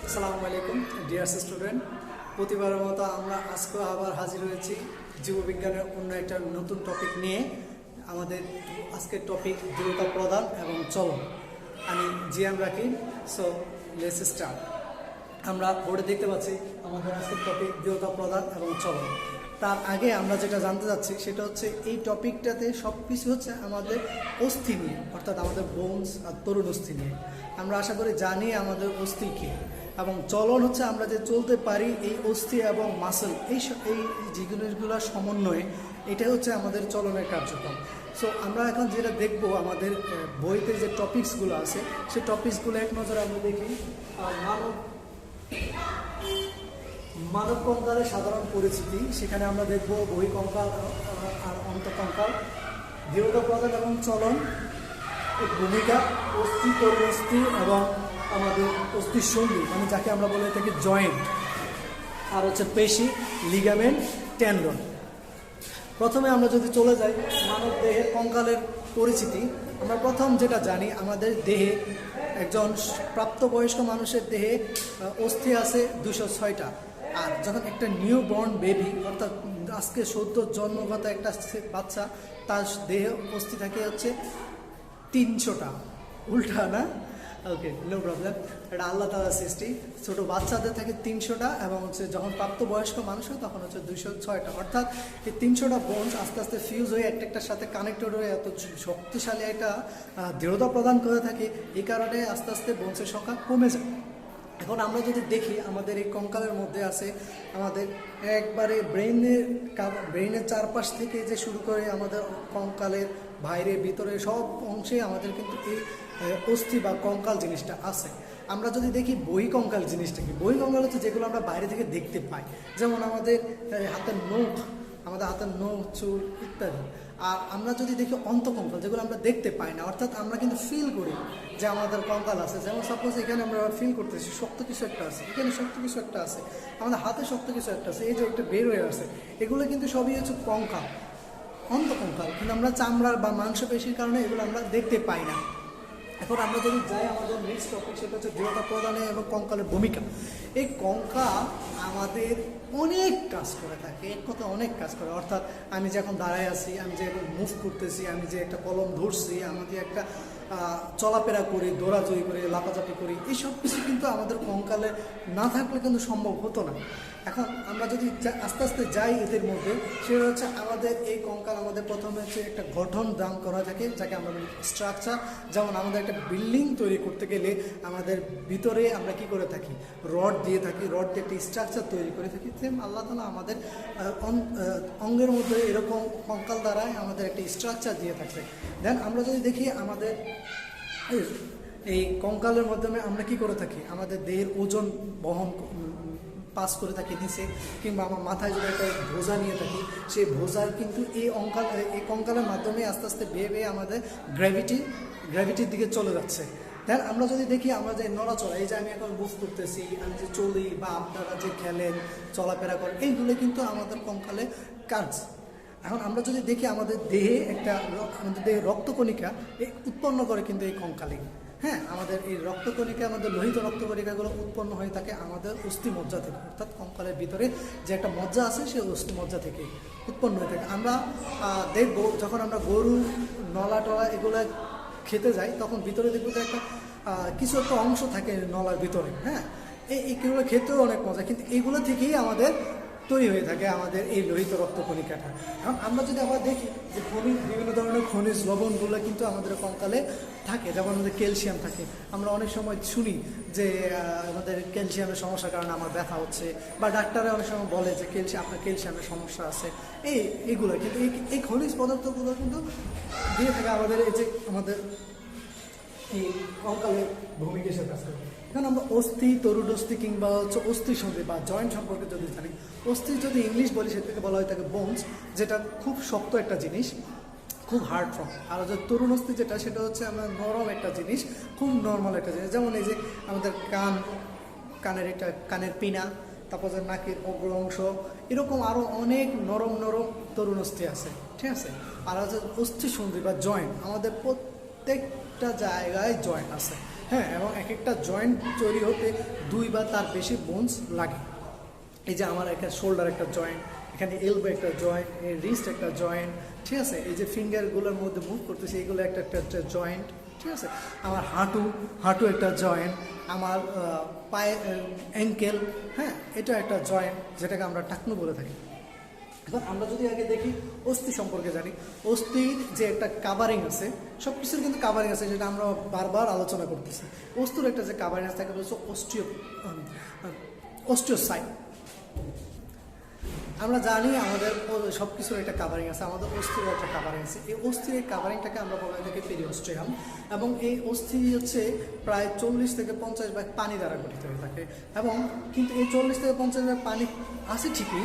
আসসালামু আলাইকুম dear student, প্রতিবারের মতো আমরা আজকে আবার হাজির হয়েছি জীববিজ্ঞানের অন্য একটা নতুন টপিক নিয়ে। আমাদের আজকের টপিক দৃঢ়তা প্রদান এবং চলন। আমি Ziam Rakib. So let's start. আমরা বোর্ডে দেখতে পাচ্ছি আমাদের আজকের টপিক দৃঢ়তা প্রদান এবং চলন। তার আগে আমরা যেটা জানতে চাচ্ছি সেটা হচ্ছে এই টপিকটাতে সব কিছু হচ্ছে আমাদের অস্থি নিয়ে, অর্থাৎ আমাদের বোনস আর তরুণ অস্থি নিয়ে। আমরা আশা করি জানি আমাদের অস্থি কী, এবং চলন হচ্ছে আমরা যে চলতে পারি এই অস্থি এবং মাসল, এই জিনিসগুলোর সমন্বয়ে এটাই হচ্ছে আমাদের চলনের কার্যক্রম। সো আমরা এখন যেটা দেখব আমাদের বইতে যে টপিকসগুলো আছে সেই টপিকসগুলো এক নজরে আমরা দেখি। মানব কঙ্কালের সাধারণ পরিচিতি, সেখানে আমরা দেখব বহি কঙ্কাল আর অন্তঃকঙ্কাল, দৃঢ়তা প্রদান এবং চলন, ভূমিকা, অস্থি, তরুণ অস্থি এবং আমাদের অস্থির সন্ধি, মানে যাকে আমরা বলে থাকি জয়েন্ট, আর হচ্ছে পেশি, লিগামেন্ট, টেন্ডন। প্রথমে আমরা যদি চলে যাই মানব দেহের কঙ্কালের পরিচিতি, আমরা প্রথম যেটা জানি আমাদের দেহে একজন প্রাপ্তবয়স্ক মানুষের দেহে অস্থি আছে 206টা। আর যখন একটা নিউ বর্ন বেবি, অর্থাৎ আজকে সদ্য জন্মগত একটা বাচ্চা, তার দেহে অস্থি থাকে হচ্ছে 300টা। উল্টা না? ওকে, নো প্রবলেম। এটা আল্লাহ তাআলার সৃষ্টি। ছোটো বাচ্চাদের থাকে 300টা, এবং হচ্ছে যখন প্রাপ্তবয়স্ক মানুষ হয় তখন হচ্ছে 206টা। অর্থাৎ এই 300টা বোনস আস্তে আস্তে ফিউজ হয়ে একটার সাথে কানেক্টেড হয়ে এত শক্তিশালী একটা দৃঢ়তা প্রদান করে থাকে। এই কারণে আস্তে আস্তে বোনসের সংখ্যা কমে যায়। এখন আমরা যদি দেখি আমাদের এই কঙ্কালের মধ্যে আছে আমাদের একবারে ব্রেইনের চারপাশ থেকে যে শুরু করে আমাদের কঙ্কালের বাইরে ভিতরে সব অংশে আমাদের কিন্তু এই অস্থি বা কঙ্কাল জিনিসটা আছে। আমরা যদি দেখি বহিঃকঙ্কাল জিনিসটা কি, বহিঃকঙ্কাল হচ্ছে যেগুলো আমরা বাইরে থেকে দেখতে পাই, যেমন আমাদের হাতের নখ, আমাদের হাতের নখ, চুল ইত্যাদি। আর আমরা যদি দেখি অন্তঃকঙ্কাল, যেগুলো আমরা দেখতে পাই না, অর্থাৎ আমরা কিন্তু ফিল করি যে আমাদের কঙ্কাল আছে। যেমন সাপোজ এখানে আমরা ফিল করতেছি শক্ত কিছু একটা আছে, এখানে শক্ত কিছু একটা আছে, আমাদের হাতে শক্ত কিছু একটা আছে, এই যে একটা বের হয়ে আছে, এগুলো কিন্তু সবই হচ্ছে কঙ্কাল, অন্তঃকঙ্কাল। কিন্তু আমরা চামড়ার বা মাংসপেশির কারণে এগুলো আমরা দেখতে পাই না। এখন আমরা যদি যাই আমাদের নেক্সট টপিক, সেটা হচ্ছে দৃঢ়তা প্রদানে এবং কঙ্কালের ভূমিকা। এই কঙ্কাল আমাদের অনেক কাজ করে থাকে, এক কথা অনেক কাজ করে। অর্থাৎ আমি যখন দাঁড়ায় আছি, আমি যে এখন মুভ করতেছি, আমি যে একটা কলম ধরছি, আমি যে একটা চলাফেরা করি, দৌড়াদৌড়ি করি, লাপাচাপি করি, এই সব কিছু কিন্তু আমাদের কঙ্কালে না থাকলে কিন্তু সম্ভব হতো না। এখন আমরা যদি আস্তে আস্তে যাই এদের মধ্যে, সেটা হচ্ছে আমাদের এই কঙ্কাল আমাদের প্রথমে হচ্ছে একটা গঠন দান করা থাকে, যাকে আমরা বলি স্ট্রাকচার। যেমন আমাদের একটা বিল্ডিং তৈরি করতে গেলে আমাদের ভিতরে আমরা কি করে থাকি, রড দিয়ে থাকি, রড দিয়ে একটা স্ট্রাকচার তৈরি করে থাকি। সেম আল্লাহ তাআলা আমাদের অঙ্গের মধ্যে এরকম কঙ্কাল দ্বারাই আমাদের একটা স্ট্রাকচার দিয়ে থাকে। দেন আমরা যদি দেখি আমাদের এই কঙ্কালের মাধ্যমে আমরা কি করে থাকি, আমাদের দেহের ওজন বহন পাস করে থাকি নিচে, কিংবা আমার মাথায় যদি একটা বোঝা নিয়ে থাকি, সেই বোঝার কিন্তু এই কঙ্কালের মাধ্যমে আস্তে আস্তে বেয়ে বেয়ে আমাদের গ্র্যাভিটির দিকে চলে যাচ্ছে। দেন আমরা যদি দেখি আমরা যে নড়াচড়া, এই যে আমি এখন বুঝ করতেছি, আমি যে চলি, বা আপনারা যে খেলেন, চলাফেরা করেন, এইগুলো কিন্তু আমাদের কঙ্কালে কাজ। এখন আমরা যদি দেখি আমাদের দেহে আমাদের দেহে রক্তকণিকা উৎপন্ন করে কিন্তু এই কঙ্কালে। হ্যাঁ, আমাদের এই রক্তকণিকা, আমাদের লোহিত রক্তকণিকাগুলো উৎপন্ন হয়ে থাকে আমাদের অস্থি মজ্জা থেকে, অর্থাৎ কঙ্কালের ভিতরে যে একটা মজ্জা আছে সেই অস্থি মজ্জা থেকে উৎপন্ন হয়ে থাকে। আমরা দেখবো যখন আমরা গরু নলা টলা এগুলো খেতে যাই, তখন ভিতরে দেখবো যে একটা কিছু একটা অংশ থাকে নলার ভিতরে। হ্যাঁ, এইগুলো খেতেও অনেক মজা, কিন্তু এইগুলো থেকেই আমাদের তৈরি হয়ে থাকে আমাদের এই লোহিত রক্তকণিকাটা। এখন আমরা যদি আবার দেখি যে বিভিন্ন ধরনের খনিজ লবণগুলো কিন্তু আমাদের কঙ্কালে থাকে, যেমন আমাদের ক্যালসিয়াম থাকে। আমরা অনেক সময় শুনি যে আমাদের ক্যালসিয়ামের সমস্যার কারণে আমার ব্যথা হচ্ছে, বা ডাক্তাররা অনেক সময় বলে যে আপনার ক্যালসিয়ামের সমস্যা আছে। এইগুলো কিন্তু এই খনিজ পদার্থগুলো কিন্তু দিয়ে থাকে আমাদের এই যে আমাদের এই কঙ্কালের ভূমিকা হিসেবে কাজ করে। এখন আমরা অস্থি, তরুণ অস্থি কিংবা হচ্ছে অস্থি সন্ধি বা জয়েন্ট সম্পর্কে যদি জানি, অস্থি যদি ইংলিশ বলি সেটাকে বলা হয় থাকে বোনস, যেটা খুব শক্ত একটা জিনিস, খুব হার্ড ফর্ম। আর যে তরুণ অস্থি যেটা, সেটা হচ্ছে আমরা নরম একটা জিনিস, খুব নর্মাল একটা জিনিস। যেমন এই যে আমাদের কানের পিনা, তারপর যে নাকের অগ্র অংশ, এরকম আরও অনেক নরম নরম তরুণ অস্থি আছে, ঠিক আছে। আর হচ্ছে অস্থি সন্ধি বা জয়েন্ট, আমাদের প্রত্যেকটা জায়গায় জয়েন্ট আছে। হ্যাঁ, এবং এক একটা জয়েন্ট তৈরি হতে 2 বা তার বেশি বোনস লাগে। এই যে আমার একটা শোল্ডার একটা জয়েন্ট, এখানে এলবো একটা জয়েন্ট, এই রিস্ট একটা জয়েন্ট, ঠিক আছে, এই যে ফিঙ্গারগুলোর মধ্যে মুভ করতেছে এইগুলো একটা একটা একটা জয়েন্ট, ঠিক আছে, আমার হাঁটু একটা জয়েন্ট, আমার পায়ে অ্যাঙ্কেল, হ্যাঁ, এটা একটা জয়েন্ট যেটাকে আমরা টাকনু বলে থাকি। এখন আমরা যদি আগে দেখি অস্থি সম্পর্কে জানি, অস্থির যে একটা কাভারিং আছে, সব কিছুর কিন্তু কাভারিং আছে, যেটা আমরা বারবার আলোচনা করতেছি। অস্থির একটা যে কাভারিং আছে তাকে বলছে অস্টিওসাইট। আমরা জানি আমাদের সব কিছুর একটা কাভারিং আছে, আমাদের অস্থির একটা কাভারিং আছে। এই অস্থির এই কাভারিংটাকে আমরা বলে থাকি পেরিওস্টিয়াম, এবং এই অস্থি হচ্ছে প্রায় 40 থেকে 50 ভাগ পানি দ্বারা গঠিত হয়ে থাকে। এবং কিন্তু এই 40 থেকে 50 ভাগ পানি আছে ঠিকই,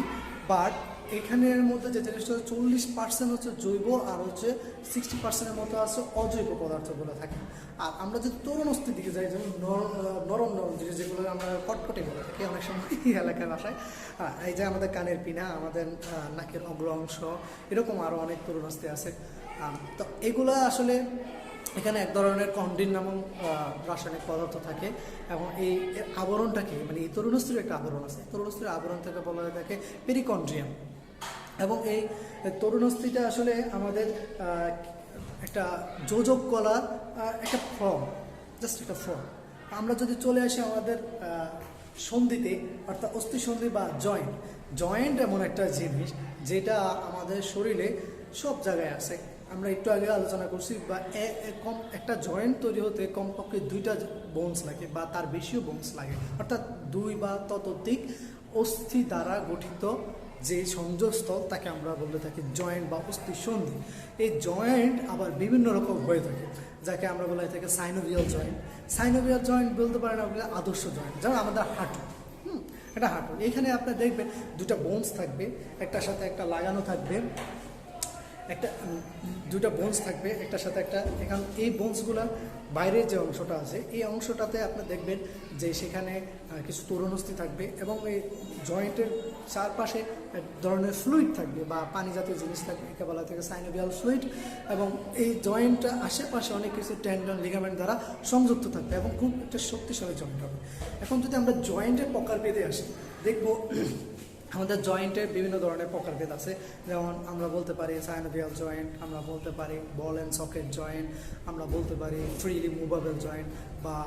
বাট এখানের মধ্যে যে জিনিসটা হচ্ছে 40% হচ্ছে জৈব, আর হচ্ছে 60%-এর মতো আছে অজৈব পদার্থগুলো থাকে। আর আমরা যদি তরুণ অস্থির দিকে যাই, যেমন নরম জিনিস যেগুলো আমরা কটকটে বলে থাকি অনেক সময় এলাকার ভাষায়, এই যে আমাদের কানের পিনা, আমাদের নাকের অগ্র অংশ, এরকম আরও অনেক তরুণ অস্থি আছে। তো এগুলো আসলে এখানে এক ধরনের কন্ডিন নামক রাসায়নিক পদার্থ থাকে, এবং এই আবরণটাকে, মানে এই তরুণস্থির একটা আবরণ আছে, তরুণস্থির আবরণ থেকে বলা হয়ে থাকে পেরিকন্ড্রিয়াম। এবং এই তরুণস্থিটা আসলে আমাদের একটা যোজক কলার একটা ফর্ম, জাস্ট একটা ফর্ম। আমরা যদি চলে আসি আমাদের সন্ধিতে, অর্থাৎ অস্থি সন্ধি বা জয়েন্ট এমন একটা জিনিস যেটা আমাদের শরীরে সব জায়গায় আছে। আমরা একটু আগে আলোচনা করছি, বা একটা জয়েন্ট তৈরি হতে কমপক্ষে 2টা বোনস লাগে বা তার বেশিও বোনস লাগে, অর্থাৎ 2 বা ততোধিক অস্থি দ্বারা গঠিত যে সংযোগস্থল তাকে আমরা বলে থাকি জয়েন্ট বা অস্থি সন্ধি। এই জয়েন্ট আবার বিভিন্ন রকম হয়ে থাকে, যাকে আমরা বলে থাকি সাইনোভিয়াল জয়েন্ট। সাইনোভিয়াল জয়েন্ট বলতে পারেন আপনার আদর্শ জয়েন্ট, যেমন আমাদের হাঁটু, এটা হাঁটু, এখানে আপনার দেখবেন 2টা বোনস থাকবে, একটার সাথে একটা লাগানো থাকবে, একটা 2টা বোনস থাকবে একটার সাথে একটা। এখানে এই বোনসগুলোর বাইরের যে অংশটা আছে, এই অংশটাতে আপনি দেখবেন যে সেখানে কিছু তরুণস্থি থাকবে, এবং এই জয়েন্টের চারপাশে এক ধরনের ফ্লুইড থাকবে বা পানি জাতীয় জিনিস থাকবে, একে বলা থেকে সাইনোভিয়াল ফ্লুইড। এবং এই জয়েন্টটা আশেপাশে অনেক কিছু টেন্ডন লিগামেন্ট দ্বারা সংযুক্ত থাকবে, এবং খুব একটা শক্তিশালী জয়েন্ট হবে। এখন যদি আমরা জয়েন্টের প্রকারভেদে আসি, দেখব আমাদের জয়েন্টের বিভিন্ন ধরনের প্রকারভেদ আছে। যেমন আমরা বলতে পারি সাইনোভিয়াল জয়েন্ট, আমরা বলতে পারি বল অ্যান্ড সকেট জয়েন্ট, আমরা বলতে পারি ফ্রিলি মুভেবল জয়েন্ট বা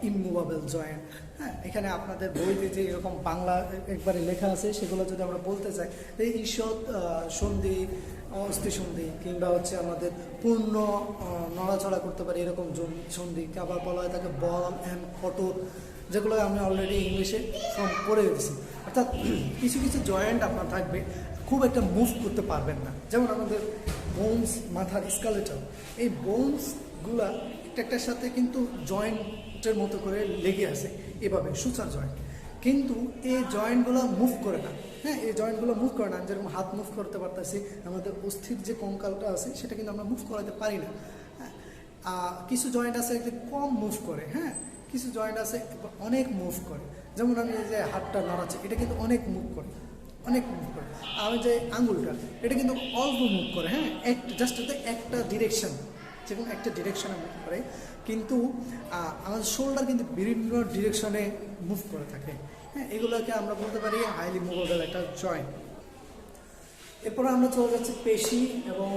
ইমুভেবল জয়েন্ট। হ্যাঁ, এখানে আপনাদের বইতে যে এরকম বাংলা একবারে লেখা আছে, সেগুলো যদি আমরা বলতে চাই, এই ঈষৎ সন্ধি, অস্থি সন্ধি, কিংবা হচ্ছে আমাদের পূর্ণ নড়াচড়া করতে পারি এরকম সন্ধি, আবার বলা হয় তাকে বল অ্যান্ড কঠোর, যেগুলো আমি অলরেডি ইংলিশে ফর্ম করে দিয়েছি। অর্থাৎ কিছু কিছু জয়েন্ট আপনার থাকবে খুব একটা মুভ করতে পারবেন না, যেমন আমাদের বোনস, মাথার স্কেলেটন, এই বোনসগুলা একটার সাথে কিন্তু জয়েন্টের মতো করে লেগে আছে এভাবে, সুচার জয়েন্ট, কিন্তু এই জয়েন্টগুলো মুভ করে না। হ্যাঁ, এই জয়েন্টগুলো মুভ করে না। আমি যেরকম হাত মুভ করতে পারতেছি, আমাদের অস্থির যে কঙ্কালটা আছে সেটা কিন্তু আমরা মুভ করাতে পারি না। কিছু জয়েন্ট আছে একটু কম মুভ করে, হ্যাঁ, কিছু জয়েন্ট আছে অনেক মুভ করে। যেমন আমি এই যে হাতটা নাড়াচ্ছি, এটা কিন্তু অনেক মুভ করে, অনেক মুভ করে। আমি যে আঙুলটা, এটা কিন্তু অল্প মুভ করে, হ্যাঁ, জাস্ট একটা ডিরেকশন, যে কোনো একটা ডিরেকশনে মুভ করে। কিন্তু আমাদের শোল্ডার কিন্তু বিভিন্ন ডিরেকশনে মুভ করে থাকে। হ্যাঁ, এগুলোকে আমরা বলতে পারি হাইলি মুভেবল একটা জয়েন্ট। এরপর আমরা চলে যাচ্ছি পেশি এবং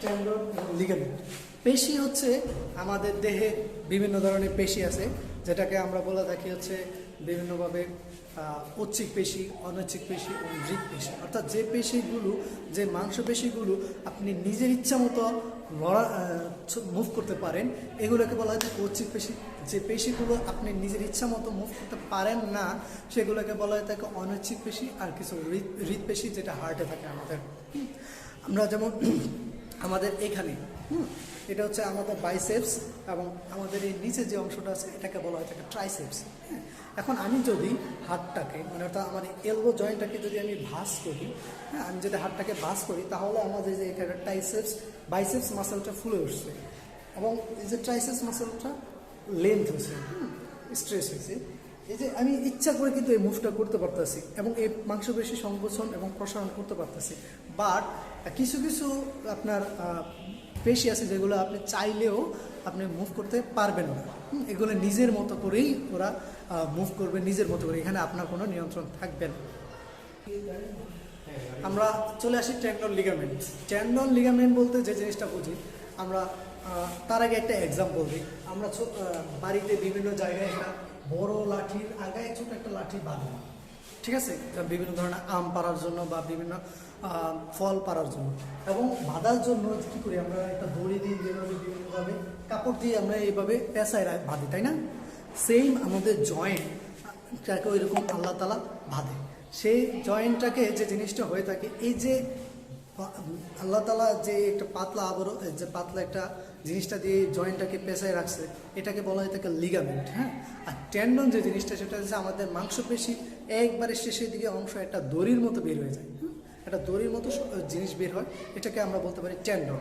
টেন্ডন এবং লিগামেন্ট। পেশি হচ্ছে আমাদের দেহে বিভিন্ন ধরনের পেশি আছে, যেটাকে আমরা বলে থাকি হচ্ছে বিভিন্নভাবে ঐচ্ছিক পেশি, অনৈচ্ছিক পেশি এবং হৃদপেশি। অর্থাৎ যে পেশিগুলো, যে মাংসপেশিগুলো আপনি নিজের ইচ্ছা মতো মুভ করতে পারেন, এগুলোকে বলা হয় ঐচ্ছিক পেশি। যে পেশিগুলো আপনি নিজের ইচ্ছা মতো মুভ করতে পারেন না, সেগুলোকে বলা হয় থাকে অনৈচ্ছিক পেশি। আর কিছু হৃদপেশি, যেটা হার্টে থাকে আমাদের। আমরা যেমন আমাদের এখানে এটা হচ্ছে আমাদের বাইসেপস, এবং আমাদের এই নিচে যে অংশটা আছে এটাকে বলা হয় থাকে ট্রাইসেপস। হ্যাঁ, এখন আমি যদি হাতটাকে, মানে অর্থাৎ আমার এলবো জয়েন্টটাকে যদি আমি ভাঁজ করি, হ্যাঁ, আমি যদি হাতটাকে ভাঁজ করি, তাহলে আমাদের যে এখানে বাইসেপস মাসেলটা ফুলে উঠছে, এবং এই যে ট্রাইসেপস মাসেলটা লেন্থ হয়েছে, স্ট্রেস হয়েছে। এই যে আমি ইচ্ছা করে কিন্তু এই মুভটা করতে পারতেছি, এবং এই মাংসপেশি সংকোচন এবং প্রসারণ করতে পারতেছি। বাট কিছু কিছু আপনার পেশি আছে যেগুলো আপনি চাইলেও আপনি মুভ করতে পারবেন না। এগুলো নিজের মতো করেই ওরা মুভ করবে, নিজের মতো করে, এখানে আপনার কোনো নিয়ন্ত্রণ থাকবে না। আমরা চলে আসি টেন্ডন লিগামেন্ট। টেন্ডন লিগামেন্ট বলতে যে জিনিসটা বুঝি আমরা, তার আগে একটা এক্সাম্পল দিই। আমরা বাড়িতে বিভিন্ন জায়গায় একটা বড় লাঠির আগায় ছোট একটা লাঠি বাঁধি, ঠিক আছে, বিভিন্ন ধরনের আম পাড়ার জন্য বা বিভিন্ন ফল পাড়ার জন্য। এবং বাঁধার জন্য কী করি আমরা, একটা দড়ি দিয়ে যেভাবে বিভিন্নভাবে কাপড় দিয়ে আমরা এইভাবে পেঁচায় বাঁধি, তাই না? সেম আমাদের জয়েন্টটাকে ওই রকম আল্লাহ তাআলা বাঁধে। সেই জয়েন্টটাকে যে জিনিসটা হয়ে থাকে, এই যে আল্লাহ তাআলা যে একটা পাতলা আবরণ, যে পাতলা একটা জিনিসটা দিয়ে জয়েন্টটাকে পেঁচায় রাখছে, এটাকে বলা হয় থাকে লিগামেন্ট। হ্যাঁ, আর টেন্ডন যে জিনিসটা, সেটা হচ্ছে আমাদের মাংসপেশি একবারে শেষের দিকে অংশ একটা দড়ির মতো বের হয়ে যায়, একটা দড়ির মতো জিনিস বের হয়, এটাকে আমরা বলতে পারি টেন্ডন।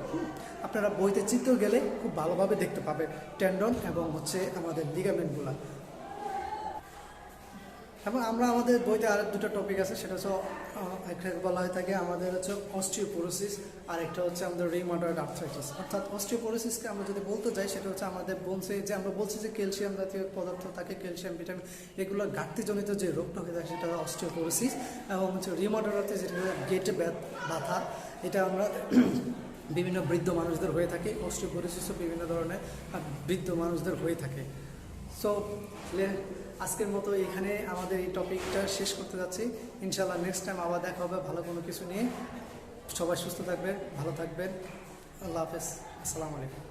আপনারা বইতে চিত্র গেলে খুব ভালোভাবে দেখতে পাবেন টেন্ডন এবং হচ্ছে আমাদের লিগামেন্টগুলা। এবং আমরা আমাদের বইতে আর দুটো টপিক আছে, সেটা হচ্ছে একটা বলা হয়ে থাকে আমাদের হচ্ছে অস্টিওপোরোসিস, আর একটা হচ্ছে আমাদের রিউমাটয়েড আর্থ্রাইটিস। অর্থাৎ অস্টিওপোরোসিসকে আমরা যদি বলতে যাই, সেটা হচ্ছে আমাদের বোনসে যে আমরা বলছি যে ক্যালসিয়াম জাতীয় পদার্থ থাকে, ক্যালসিয়াম ভিটামিন এগুলো ঘাটতিজনিত যে রোগটা হয়ে থাকে সেটা অস্টিওপোরোসিস। এবং হচ্ছে রিউমাটয়েড আর্থ্রাইটিস, যেটা গেটে ব্যথা, এটা আমরা বিভিন্ন বৃদ্ধ মানুষদের হয়ে থাকে। অস্টিওপোরোসিসও বিভিন্ন ধরনের বৃদ্ধ মানুষদের হয়ে থাকে। সো আজকের মতো এখানে আমাদের এই টপিকটা শেষ করতে যাচ্ছি। ইনশাআল্লাহ নেক্সট টাইম আবার দেখা হবে ভালো কোনো কিছু নিয়ে। সবাই সুস্থ থাকবেন, ভালো থাকবেন। আল্লাহ হাফেজ, আসসালামু আলাইকুম।